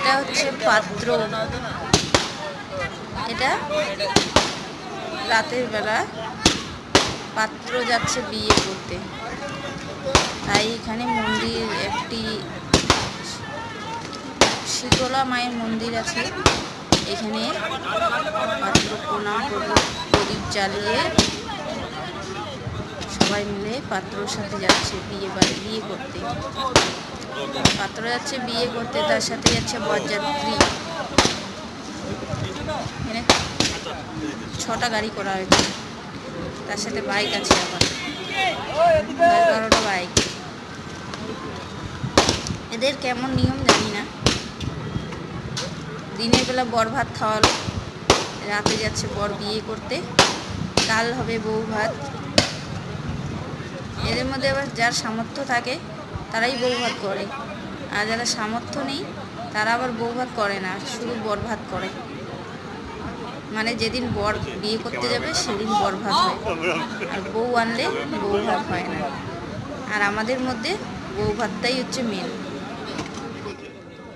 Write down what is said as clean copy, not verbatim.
এটা হচ্ছে পাত্র। এটা রাতের বেলা পাত্র যাচ্ছে বিয়ে করতে, তাই এখানে মন্দির একটি শীতলা মায়ের মন্দির আছে। এখানে পাত্র প্রণাম প্রদীপ জ্বালিয়ে সবাই মিলে পাত্রর সাথে যাচ্ছে বিয়ে করতে। পাত্র যাচ্ছে বিয়ে করতে, তার সাথে যাচ্ছে বরযাত্রী। এখানে 6টা গাড়ি করা হয়েছে, তার সাথে বাইক আছে, আবার 10-12টা বাইক। এদের কেমন নিয়ম জানি না। দিনের বেলা বর ভাত খাওয়ালো, রাতে যাচ্ছে বর বিয়ে করতে, কাল হবে বউ ভাত। এদের মধ্যে আবার যার সামর্থ্য থাকে তারাই বউ ভাত করে, আর যারা সামর্থ্য নেই তারা আবার বউ ভাত করে না, শুধু বর ভাত করে। মানে যেদিন বর বিয়ে করতে যাবে সেদিন বর ভাত হয়, আর বউ আনলে বউ ভাত হয় না। আর আমাদের মধ্যে বউ ভাতটাই হচ্ছে মেন।